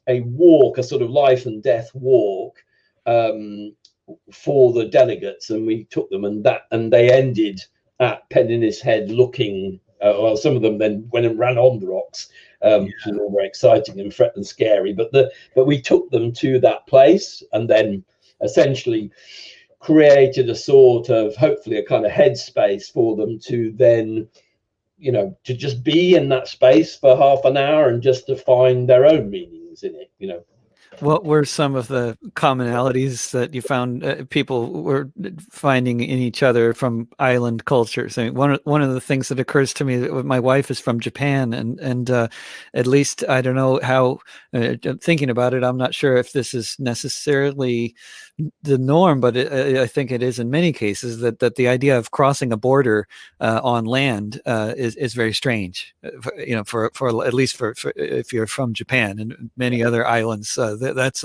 walk, a sort of life and death walk for the delegates, and we took them, and they ended at Penninnis Head looking. Well, some of them then went and ran on the rocks, which was all very exciting and scary. But we took them to that place, and then essentially created a sort of, hopefully, a kind of headspace for them to then, you know, to just be in that space for half an hour and just to find their own meanings in it, you know. What were some of the commonalities that you found people were finding in each other from island cultures? I mean, one of the things that occurs to me that my wife is from Japan, and at least I don't know how. Thinking about it, I'm not sure if this is necessarily the norm, but I think it is in many cases that the idea of crossing a border on land is very strange. For at least for if you're from Japan and many other islands, that's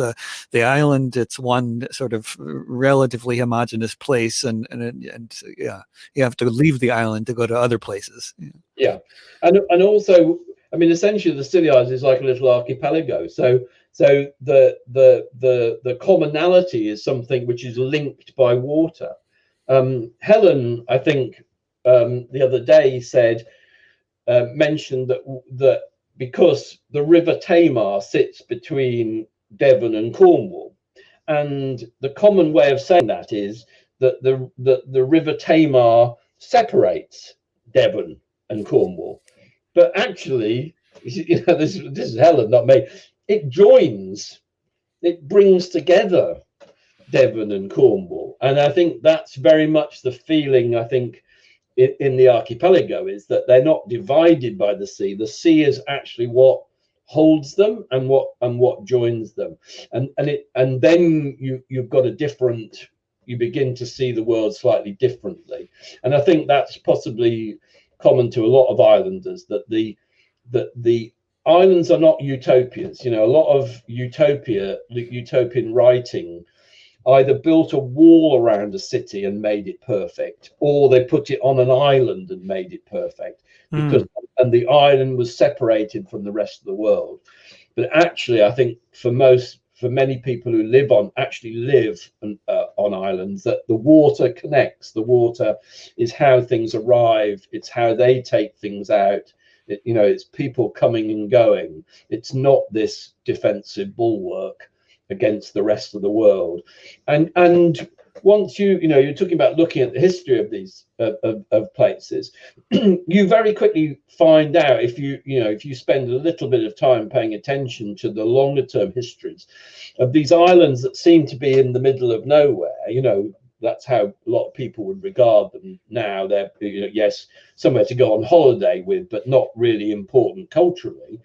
the island. It's one sort of relatively homogeneous place, and yeah, you have to leave the island to go to other places. Yeah, and also, I mean, essentially, the Scilly Islands is like a little archipelago. So the commonality is something which is linked by water. Helen, I think, the other day mentioned that because the River Tamar sits between Devon and Cornwall, and the common way of saying that is that the River Tamar separates Devon and Cornwall, but actually, this is Helen, not me. It joins, it brings together Devon and Cornwall, and I think that's very much the feeling. I think in the archipelago is that they're not divided by the sea. The sea is actually what holds them and what joins them, and then you've got a different. You begin to see the world slightly differently, and I think that's possibly common to a lot of islanders, that the islands are not utopias. A lot of utopian writing either built a wall around a city and made it perfect, or they put it on an island and made it perfect, and the island was separated from the rest of the world. But actually, I think for many people who live on islands, that the water connects. The water is how things arrive. It's how they take things out. It's people coming and going. It's not this defensive bulwark against the rest of the world. And once you're talking about looking at the history of these of places, you very quickly find out, if you spend a little bit of time paying attention to the longer term histories of these islands that seem to be in the middle of nowhere. That's how a lot of people would regard them now. They're yes, somewhere to go on holiday with, but not really important culturally.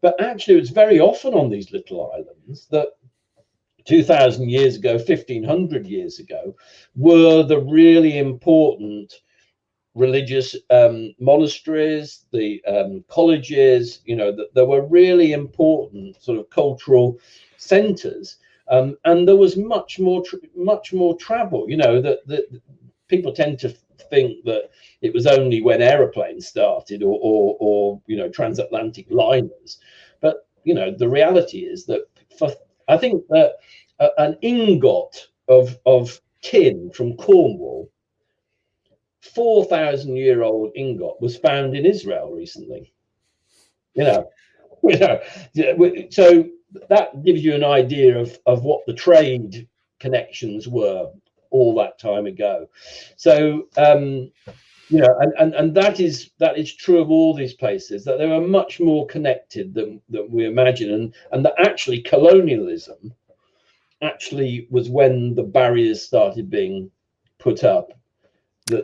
But actually, it's very often on these little islands that 2,000 years ago, 1,500 years ago, were the really important religious monasteries, the colleges. That there were really important sort of cultural centers, and there was much more travel. That people tend to think that it was only when aeroplanes started or transatlantic liners, but the reality is that I think that an ingot of tin from Cornwall, 4,000-year-old ingot, was found in Israel recently. So that gives you an idea of what the trade connections were all that time ago. So and that is true of all these places, that they were much more connected than we imagine, and that actually colonialism actually was when the barriers started being put up.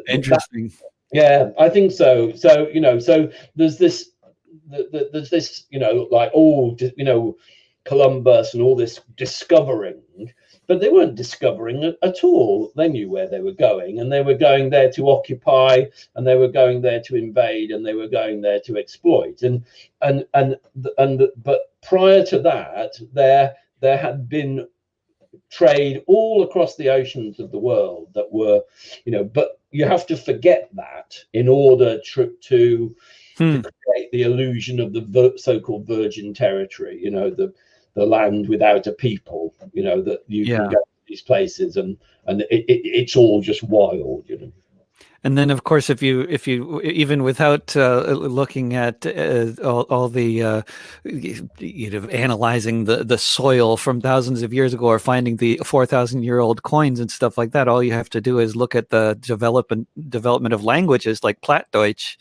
Interesting. Yeah, I think so. So there's this Columbus and all this discovering, but they weren't discovering at all. They knew where they were going, and they were going there to occupy, and they were going there to invade, and they were going there to exploit. But prior to that, there had been trade all across the oceans of the world that were, but you have to forget that in order to create the illusion of the so-called virgin territory, the land without a people, that you can go to these places and it's all just wild. And then, of course, if you even without looking at all the analyzing the soil from thousands of years ago, or finding the 4,000-year-old coins and stuff like that, all you have to do is look at the development of languages like Plattdeutsch,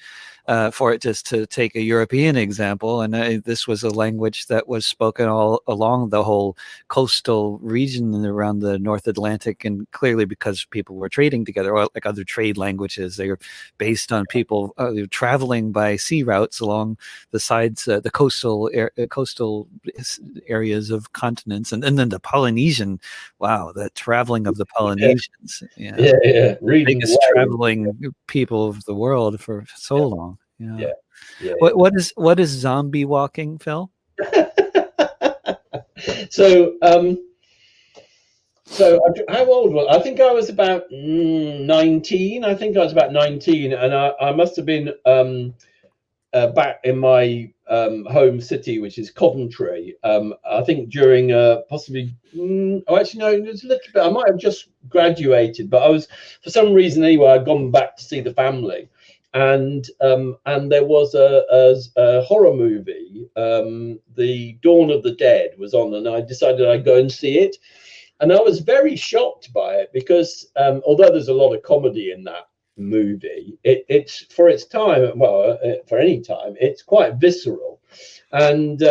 for it, just to take a European example. And this was a language that was spoken all along the whole coastal region and around the North Atlantic. And clearly because people were trading together, or like other trade languages, they were based on people traveling by sea routes along the sides, the coastal areas of continents. And then the Polynesian, wow, the traveling of the Polynesians. Yeah. Reading biggest traveling people of the world for so long. What is zombie walking, Phil? So how old was I? think I was about 19. I think I was about 19, and I must have been back in my home city, which is Coventry. I think during possibly actually no, it was a little bit. I might have just graduated, but I was, for some reason anyway, I'd gone back to see the family, and there was a horror movie, The Dawn of the Dead was on, and I decided I'd go and see it. And I was very shocked by it because although there's a lot of comedy in that movie, it's for its time, well, for any time, it's quite visceral. And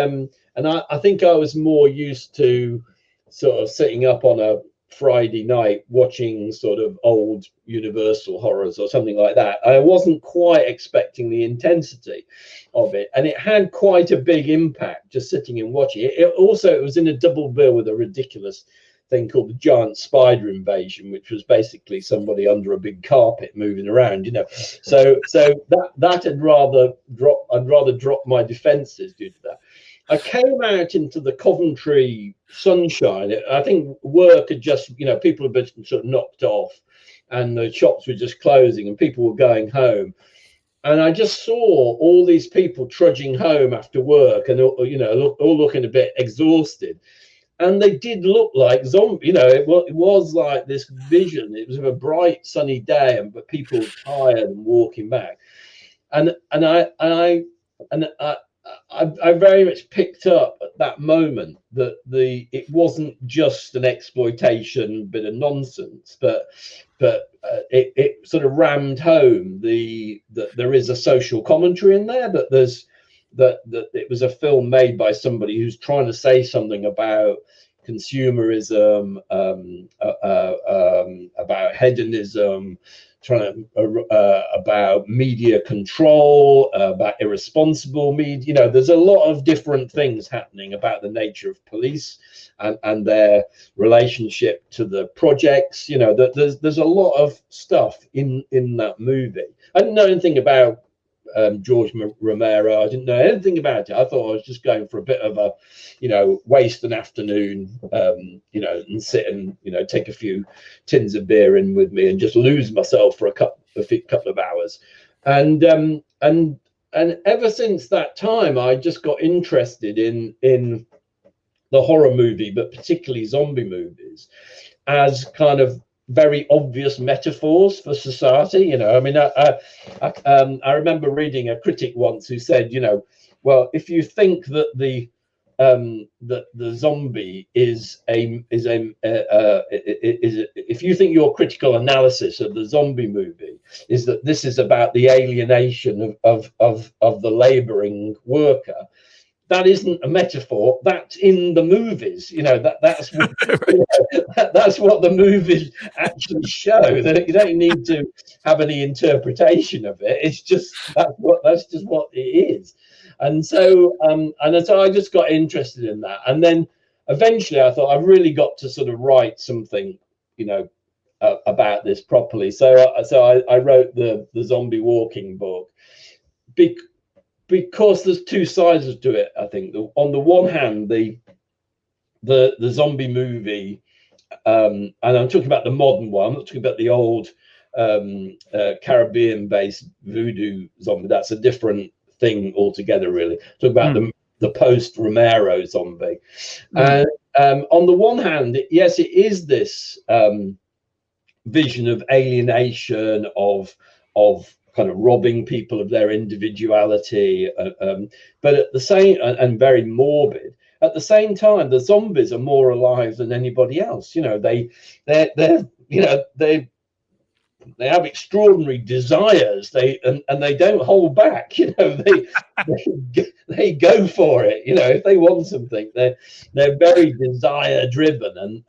I think I was more used to sort of sitting up on a Friday night watching sort of old Universal horrors or something like that. I wasn't quite expecting the intensity of it, and it had quite a big impact just sitting and watching it. It was in a double bill with a ridiculous thing called the Giant Spider Invasion, which was basically somebody under a big carpet moving around, so that I'd rather drop my defenses due to that. I came out into the Coventry sunshine. I think work had just, people had been sort of knocked off, and the shops were just closing and people were going home. And I just saw all these people trudging home after work, and all looking a bit exhausted. And they did look like zombies. It was like this vision. It was a bright sunny day, but people were tired and walking back. And I very much picked up at that moment that it wasn't just an exploitation bit of nonsense, but it sort of rammed home that there is a social commentary in there, that it was a film made by somebody who's trying to say something about consumerism, about hedonism, about media control, about irresponsible media. There's a lot of different things happening about the nature of police and their relationship to the projects. There's a lot of stuff in that movie. I didn't know anything about George Romero. I didn't know anything about it. I thought I was just going for a bit of a, waste an afternoon, and sit and, take a few tins of beer in with me and just lose myself for a couple of hours. And ever since that time, I just got interested in the horror movie, but particularly zombie movies, as kind of very obvious metaphors for society. I remember reading a critic once who said, well, if you think that the zombie is if you think your critical analysis of the zombie movie is that this is about the alienation of the laboring worker, that isn't a metaphor. That's in the movies. That's what, that's what the movies actually show. That you don't need to have any interpretation of it. It's just that's just what it is. And so I just got interested in that. And then eventually I thought I've really got to sort of write something, about this properly. So I wrote the zombie walking book. Because there's two sides to it. I think on the one hand, the zombie movie, and I'm talking about the modern one. I'm not talking about the old Caribbean-based voodoo zombie. That's a different thing altogether, really. Talk about the post-Romero zombie. And on the one hand, yes, it is this vision of alienation, of kind of robbing people of their individuality, but at the same and very morbid. At the same time, the zombies are more alive than anybody else. They're have extraordinary desires. And they don't hold back. They go for it. If they want something, they're very desire driven,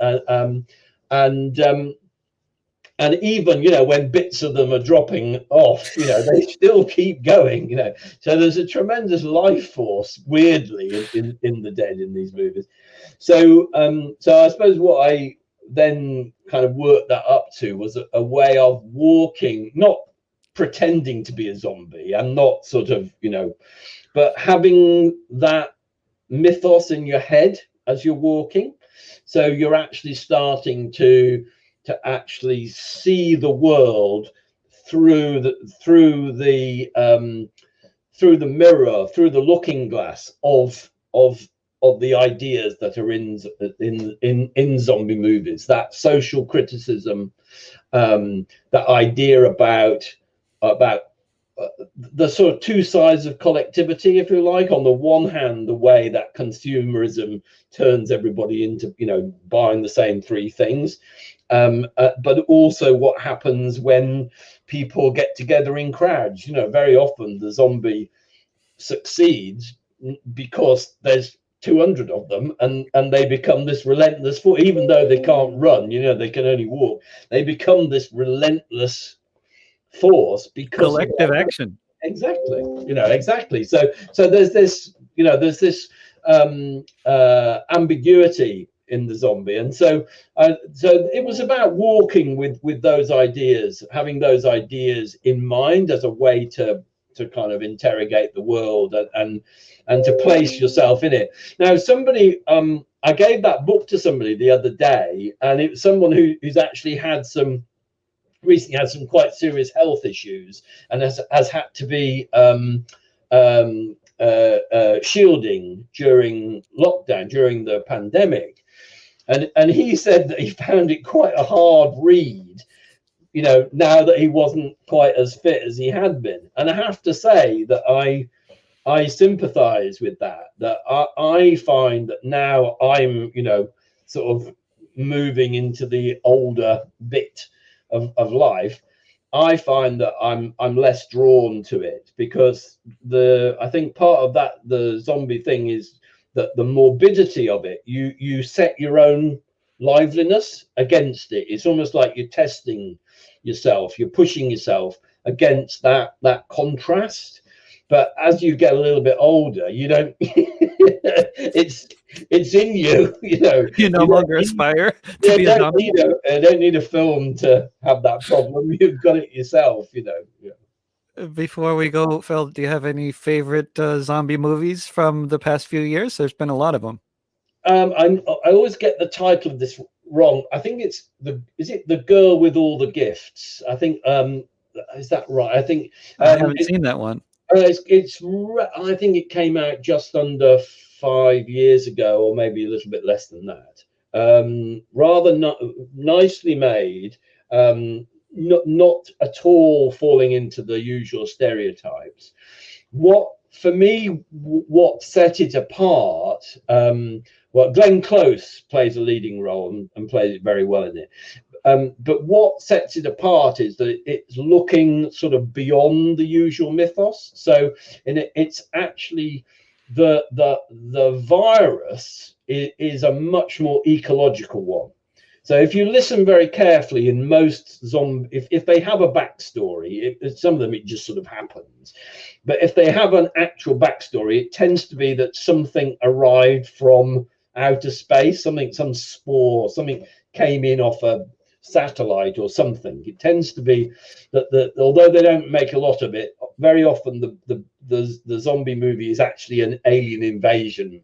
and even when bits of them are dropping off, they still keep going. So there's a tremendous life force, weirdly, in the dead in these movies. So I suppose what I then kind of worked that up to was a way of walking, not pretending to be a zombie and not sort of but having that mythos in your head as you're walking. So you're actually starting to actually see the world through the mirror, through the looking glass of the ideas that are in zombie movies. That social criticism, that idea about the sort of two sides of collectivity, if you like. On the one hand, the way that consumerism turns everybody into buying the same three things, but also what happens when people get together in crowds. Very often the zombie succeeds because there's 200 of them, and they become this relentless force. Even though they can't run, they can only walk, they become this relentless force because collective action. Exactly. So there's this ambiguity in the zombie, and so it was about walking with those ideas, having those ideas in mind as a way to kind of interrogate the world and to place yourself in it. Now, somebody, I gave that book to somebody the other day, and it was someone who's actually recently had some quite serious health issues and has had to be shielding during lockdown, during the pandemic. And he said that he found it quite a hard read, now that he wasn't quite as fit as he had been. And I have to say that I sympathize with that I find that now I'm, sort of moving into the older bit of life. I find that I'm less drawn to it, because I think part of that, the zombie thing, is that the morbidity of it, you set your own liveliness against it. It's almost like you're testing yourself, you're pushing yourself against that contrast. But as you get a little bit older, you don't it's in you, You no longer aspire to be a zombie. I don't need a film to have that problem. You've got it yourself. Before we go, Phil, do you have any favorite zombie movies from the past few years? There's been a lot of them. I always get the title of this wrong. I think is it The Girl with All the Gifts? I think is that right? I think I haven't seen that one. I think it came out just under 5 years ago, or maybe a little bit less than that. Rather nicely made, not at all falling into the usual stereotypes. What set it apart? Well, Glenn Close plays a leading role and plays it very well in it. But what sets it apart is that it's looking sort of beyond the usual mythos. So it's actually the virus is a much more ecological one. So if you listen very carefully, in most zombie, if they have a backstory, some of them it just sort of happens. But if they have an actual backstory, it tends to be that something arrived from outer space, some spore, something came in off a satellite or something. It tends to be that although they don't make a lot of it, very often the zombie movie is actually an alien invasion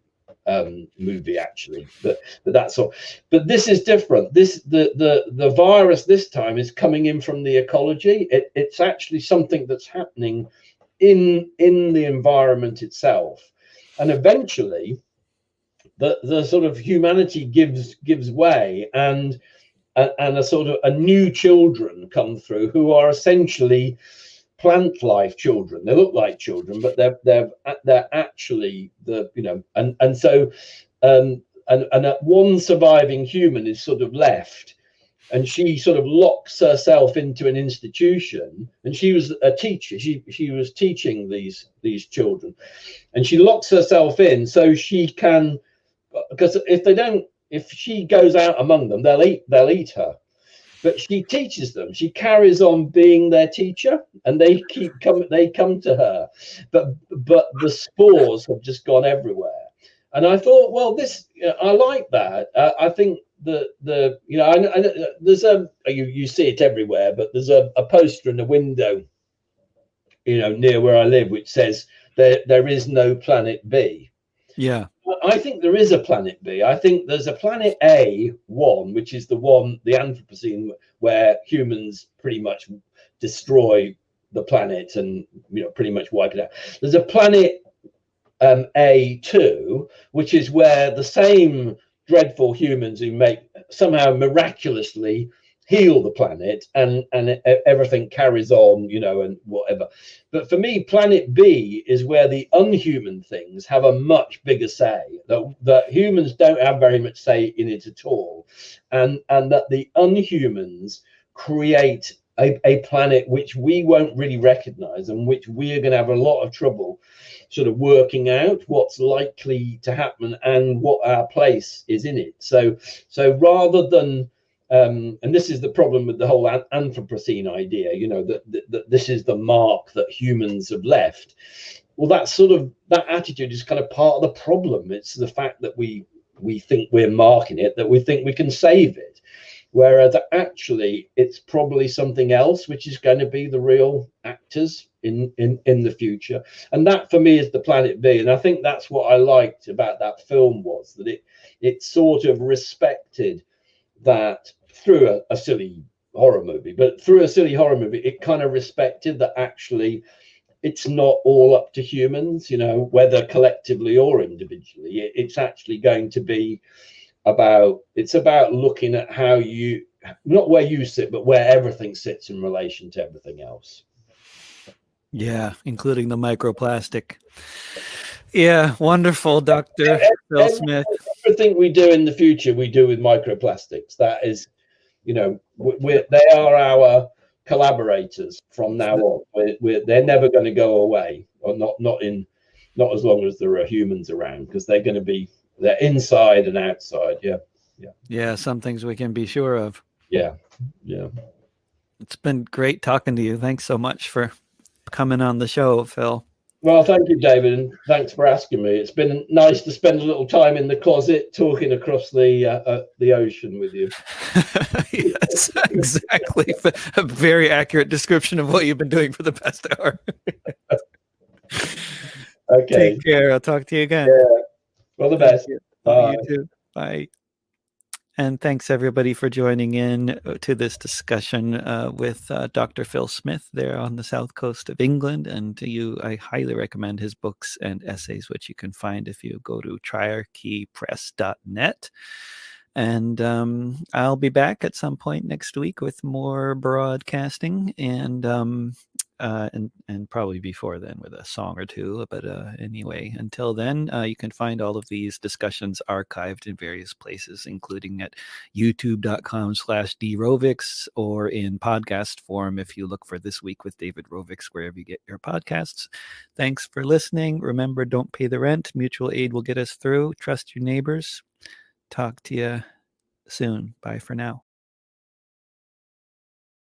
movie, actually. But that's all. But this is different. The virus this time is coming in from the ecology. It's actually something that's happening in the environment itself, and eventually the sort of humanity gives way, and a sort of a new children come through who are essentially plant life children. They look like children, but they're actually and so one surviving human is sort of left, and she sort of locks herself into an institution, and she was a teacher. She was teaching these children, and she locks herself in so she can, because if she goes out among them, they'll eat her. But she teaches them. She carries on being their teacher, and they come to her. But the spores have just gone everywhere. And I thought, well, I like that. I think the there's you see it everywhere, but there's a poster in the window, near where I live, which says there is no planet B. Yeah. I think there is a planet B. I think there's a planet A1, which is the Anthropocene, where humans pretty much destroy the planet and pretty much wipe it out. There's a planet A2, which is where the same dreadful humans who somehow miraculously heal the planet, and everything carries on, and whatever. But for me, planet B is where the unhuman things have a much bigger say, that humans don't have very much say in it at all, and that the unhumans create a planet which we won't really recognize, and which we're going to have a lot of trouble sort of working out what's likely to happen and what our place is in it. So rather than and this is the problem with the whole Anthropocene idea, that this is the mark that humans have left. Well, that attitude is kind of part of the problem. It's the fact that we think we're marking it, that we think we can save it, whereas actually it's probably something else which is going to be the real actors in the future. And that for me is the planet B. And I think that's what I liked about that film, was that it sort of respected that through a silly horror movie, but through a silly horror movie, it kind of respected that actually it's not all up to humans, whether collectively or individually. It's actually going to be about looking at how not where you sit, but where everything sits in relation to everything else. Yeah, including the microplastic. Yeah, wonderful, Dr. Phil Smith. Everything we do in the future, we do with microplastics. That is, they are our collaborators from now on. They're never going to go away, or not as long as there are humans around, because they're inside and outside. Yeah, some things we can be sure of. Yeah. It's been great talking to you. Thanks so much for coming on the show, Phil. Well, thank you, David, and thanks for asking me. It's been nice to spend a little time in the closet talking across the ocean with you. Yes, exactly. A very accurate description of what you've been doing for the past hour. Okay. Take care. I'll talk to you again. Yeah. All the best. Bye. You too. Bye. And thanks, everybody, for joining in to this discussion with Dr. Phil Smith there on the south coast of England. And I highly recommend his books and essays, which you can find if you go to triarchypress.net. And I'll be back at some point next week with more broadcasting, and probably before then with a song or two. But anyway, until then, you can find all of these discussions archived in various places, including at youtube.com/drovix, or in podcast form if you look for This Week with David Rovix wherever you get your podcasts. Thanks for listening. Remember, don't pay the rent. Mutual aid will get us through. Trust your neighbors. Talk to you soon. Bye for now.